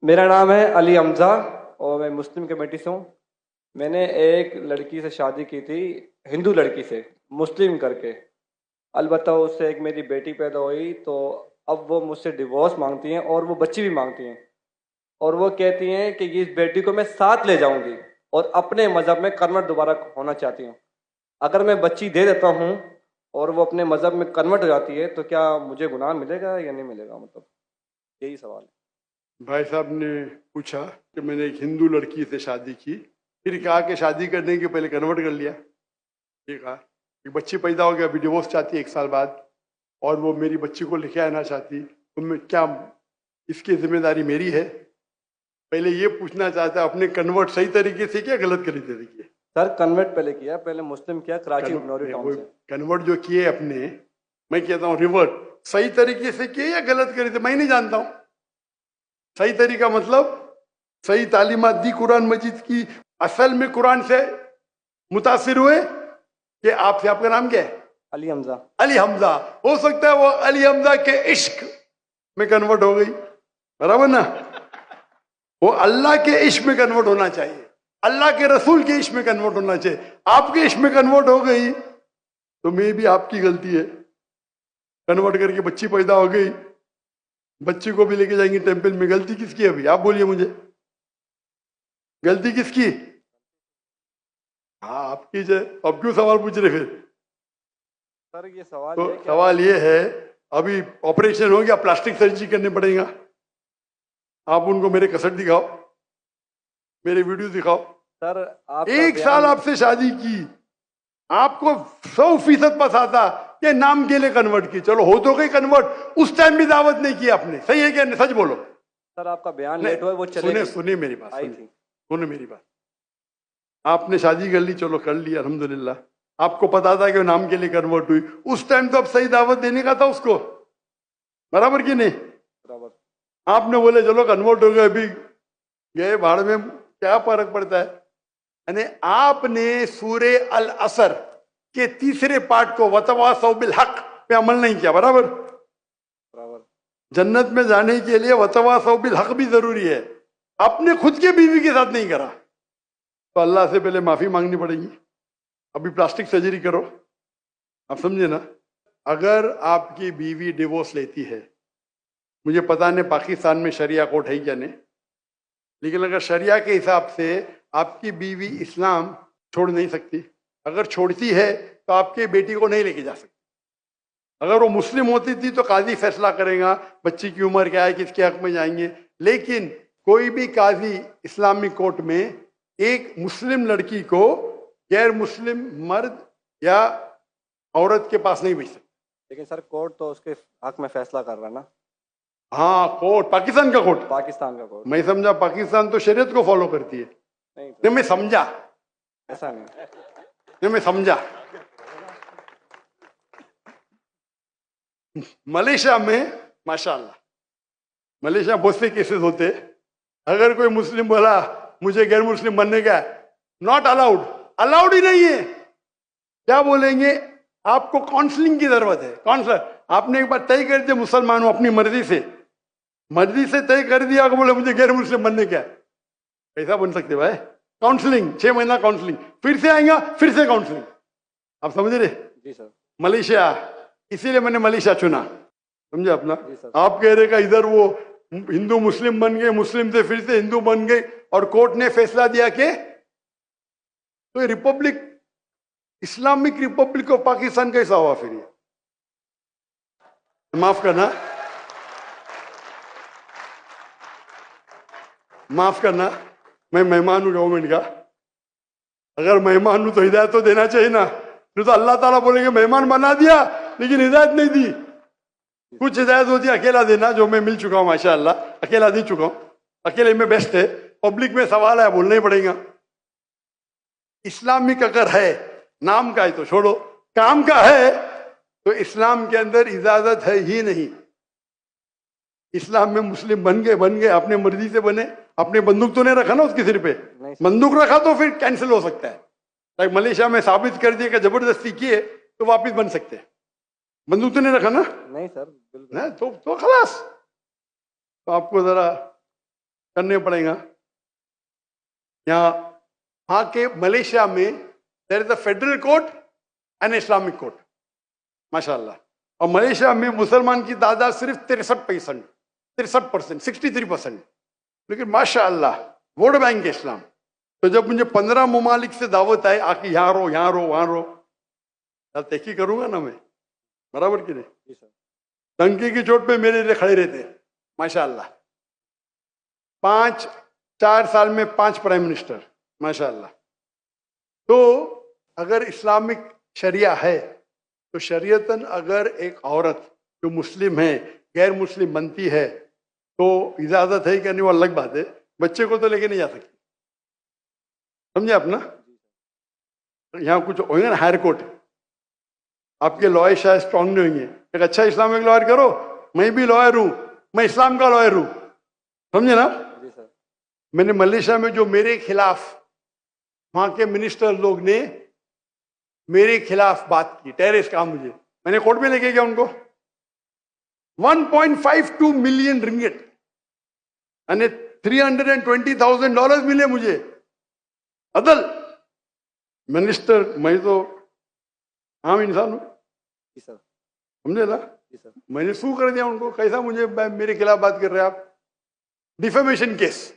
मेरा नाम है अली हमजा और मैं मुस्लिम कमेटी से हूँ। मैंने एक लड़की से शादी की थी, हिंदू लड़की से, मुस्लिम करके। अलबत्ता उससे एक मेरी बेटी पैदा हुई, तो अब वो मुझसे डिवोर्स मांगती हैं और वो बच्ची भी मांगती हैं। और वो कहती हैं कि इस बेटी को मैं साथ ले जाऊंगी और अपने मज़हब में कन्वर्ट दोबारा होना चाहती हूँ। अगर मैं बच्ची दे देता हूँ और वो अपने मज़हब में कन्वर्ट हो जाती है, तो क्या मुझे गुनाह मिलेगा या नहीं मिलेगा? मतलब यही सवाल है। भाई साहब ने पूछा कि मैंने एक हिंदू लड़की से शादी की, फिर कहा कि शादी करने के पहले कन्वर्ट कर लिया। ये कहा कि बच्ची पैदा हो गया, अभी डिवोर्स चाहती है 1 साल बाद, और वो मेरी बच्ची को लेके आना चाहती, तो मैं क्या, इसकी जिम्मेदारी मेरी है? पहले ये पूछना चाहता है अपने कन्वर्ट सही तरीके से किया, गलत तरीके से किया? सर कन्वर्ट पहले किया, पहले मुस्लिम किया कराची नौरी टाउन से। कन्वर्ट जो किए अपने, मैं कहता हूँ रिवर्ट सही तरीके से किए या गलत करे थे मैं नहीं जानता हूँ। सही तरीका मतलब सही तालीमात दी कुरान मजीद की, असल में कुरान से मुतासिर हुए कि आपसे, आपका नाम क्या है? अली हमजा। अली हमजा। हो सकता है वो अली हमजा के इश्क में कन्वर्ट हो गई, बराबर ना? वो अल्लाह के इश्क में कन्वर्ट होना चाहिए, अल्लाह के रसूल के इश्क में कन्वर्ट होना चाहिए। आपके इश्क में कन्वर्ट हो गई तो मे भी आपकी गलती है। कन्वर्ट करके बच्ची पैदा हो गई, बच्ची को भी लेके जाएंगे टेंपल में, गलती किसकी है? अभी आप बोलिए मुझे, गलती किसकी? हाँ आपकी है। अब क्यों सवाल पूछ रहे फिर? सर ये सवाल तो है कि सवाल ये है, अभी ऑपरेशन हो गया, प्लास्टिक सर्जरी करने पड़ेगा। आप उनको मेरे कसट दिखाओ, मेरे वीडियो दिखाओ। सर आप 1 साल आपसे शादी की, आपको 100% पता कि नाम के लिए कन्वर्ट की, चलो हो तो गई कन्वर्ट, उस टाइम भी दावत नहीं की आपने, सही है क्या? सच बोलो। सर आपका बयान लेट हुआ, वो चले सुने मेरी बात, आई थी। सुने मेरी बात। आपने शादी कर ली, चलो कर ली, अल्हम्दुलिल्लाह। आपको पता था कि नाम के लिए कन्वर्ट हुई, उस टाइम तो अब सही दावत देने का था उसको, बराबर कि नहीं? बराबर। आपने बोले चलो कन्वर्ट हो गए, अभी गए भाड़ में, क्या फर्क पड़ता है? यानी आपने सूरे अल असर के तीसरे पार्ट को वतवासौ बिल हक पे अमल नहीं किया, बराबर? बराबर। जन्नत में जाने के लिए वतवासौ बिल हक भी जरूरी है, अपने खुद के बीवी के साथ नहीं करा तो अल्लाह से पहले माफी मांगनी पड़ेगी। अभी प्लास्टिक सर्जरी करो, आप समझे ना? अगर आपकी बीवी डिवोर्स लेती है, मुझे पता नहीं पाकिस्तान में शरिया कोर्ट है क्या नहीं, लेकिन अगर शरिया के हिसाब से आपकी बीवी इस्लाम छोड़ नहीं सकती, अगर छोड़ती है तो आपके बेटी को नहीं लेके जा सकती। अगर वो मुस्लिम होती थी तो काजी फैसला करेगा बच्ची की उम्र क्या है, किसके हक में जाएंगे, लेकिन कोई भी काजी इस्लामिक कोर्ट में एक मुस्लिम लड़की को गैर मुस्लिम मर्द या औरत के पास नहीं भेज सकते। लेकिन सर कोर्ट तो उसके हक में फैसला कर रहा है ना। हाँ कोर्ट, पाकिस्तान का कोर्ट, पाकिस्तान का कोर्ट। मैं समझा पाकिस्तान तो शरीयत को फॉलो करती है। नहीं मैं समझा, ऐसा नहीं। नहीं मैं समझा। मलेशिया में माशाल्लाह, मलेशिया बहुत से केसेस होते, अगर कोई मुस्लिम बोला मुझे गैर मुस्लिम बनने का, नॉट अलाउड, अलाउड ही नहीं है। क्या बोलेंगे? आपको काउंसलिंग की जरूरत है। काउंसलर, आपने एक बार तय कर दिया मुसलमान हूं, अपनी मर्जी से तय कर दिया कि बोले मुझे गैर मुस्लिम बनने का, कैसा बन सकते भाई? काउंसलिंग, 6 महीना काउंसलिंग, फिर से आएगा, फिर से काउंसलिंग। आप समझ रहे? जी सर। मलेशिया, इसीलिए मैंने मलेशिया चुना, समझे अपना? जी सर। आप कह रहे का इधर वो हिंदू मुस्लिम बन गए, मुस्लिम से फिर से हिंदू बन गए, और कोर्ट ने फैसला दिया कि तो Republic, Islamic Republic of Pakistan कैसा हुआ फिर? ये माफ करना, माफ करना, मैं मेहमान हूं गवर्नमेंट का। अगर मेहमान हूं तो हिदायत तो देना चाहिए ना, नहीं तो अल्लाह ताला बोलेंगे मेहमान बना दिया लेकिन हिदायत नहीं दी। कुछ हिदायत होती है अकेला देना, जो मैं मिल चुका हूं माशाअल्लाह, अकेला दे चुका हूं, अकेले में बेस्ट है। पब्लिक में सवाल है, बोलना ही पड़ेगा। इस्लामिक अगर है, नाम का है तो छोड़ो, काम का है तो इस्लाम के अंदर इजाजत है ही नहीं। इस्लाम में मुस्लिम बन गए, अपने मर्जी से बने, अपने बंदूक तो नहीं रखा ना उसके सिर पे, बंदूक रखा तो फिर कैंसिल हो सकता है। लाइक मलेशिया में साबित कर दिया कि जबरदस्ती किए तो वापिस बन सकते हैं, बंदूक तो नहीं रखा ना? नहीं सर बिल्कुल ना, तो खलास। तो आपको जरा करने पड़ेगा। यहाँ वहाँ के मलेशिया में there is a federal court and Islamic court, माशाल्लाह। और मलेशिया में मुसलमान की तादाद सिर्फ 63%, 63%, लेकिन माशाल्लाह वोट बैंक है इस्लाम। तो जब मुझे 15 ममालिक से दावत आए आके यहाँ रहो, यहाँ रहो, वहाँ रहो, तहकी करूंगा ना मैं, बराबर कि नहीं? जी सर। डंकी की चोट पे मेरे लिए खड़े रहते हैं, माशाल्लाह। 4 साल में 5 प्राइम मिनिस्टर, माशाल्लाह। तो अगर इस्लामिक शरिया है तो शरीयतन अगर एक औरत जो मुस्लिम है गैर मुस्लिम बनती है तो इजाजत है कि नहीं, वो अलग बात है। बच्चे को तो लेके नहीं जा सकती, समझे आप ना? यहाँ कुछ होंगे ना हायर कोर्ट, आपके लॉयर शायद स्ट्रांग नहीं होंगे। एक अच्छा इस्लामिक लॉयर करो, मैं भी लॉयर हूँ, मैं इस्लाम का लॉयर हूँ, समझे ना? जी सर। मैंने मलेशिया में जो मेरे खिलाफ वहां के मिनिस्टर लोग ने मेरे खिलाफ बात की, टेररिस्ट कहा मुझे, मैंने कोर्ट में लेके गया उनको। 1.52 मिलियन रिंगिट यानी $320,000 मिले मुझे। अदल मिनिस्टर, मैं तो आम इंसान हूं, जी सर। समझे ना? जी सर। मैंने सू कर दिया उनको, कैसा मुझे मेरे खिलाफ बात कर रहे हैं आप, डिफेमेशन केस।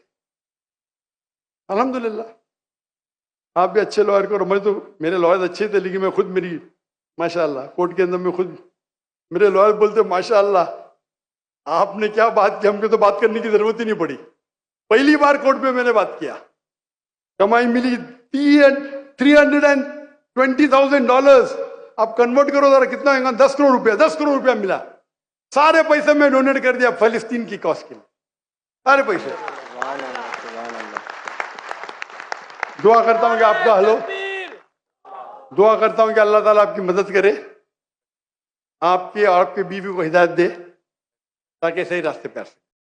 अल्हम्दुलिल्लाह आप भी अच्छे लॉयर करो। मैं तो, मेरे लॉयर अच्छे थे लेकिन मैं खुद, मेरी माशाल्लाह कोर्ट के अंदर में खुद मेरे लॉयर बोलते माशाल्लाह आपने क्या बात की, हमको तो बात करने की जरूरत ही नहीं पड़ी। पहली बार कोर्ट में मैंने बात किया, कमाई मिली $320,000। आप कन्वर्ट करो जरा कितना होगा, 10 करोड़ रुपया, 10 करोड़ रुपया मिला। सारे पैसे मैं डोनेट कर दिया फलस्तीन की कॉज के लिए, सारे पैसे। दुआ करता हूं कि आपका हलो, दुआ करता हूं कि अल्लाह ताला आपकी मदद करे, आपके और आपके बीवी को हिदायत दे ताकि सही रास्ते पे आ सके।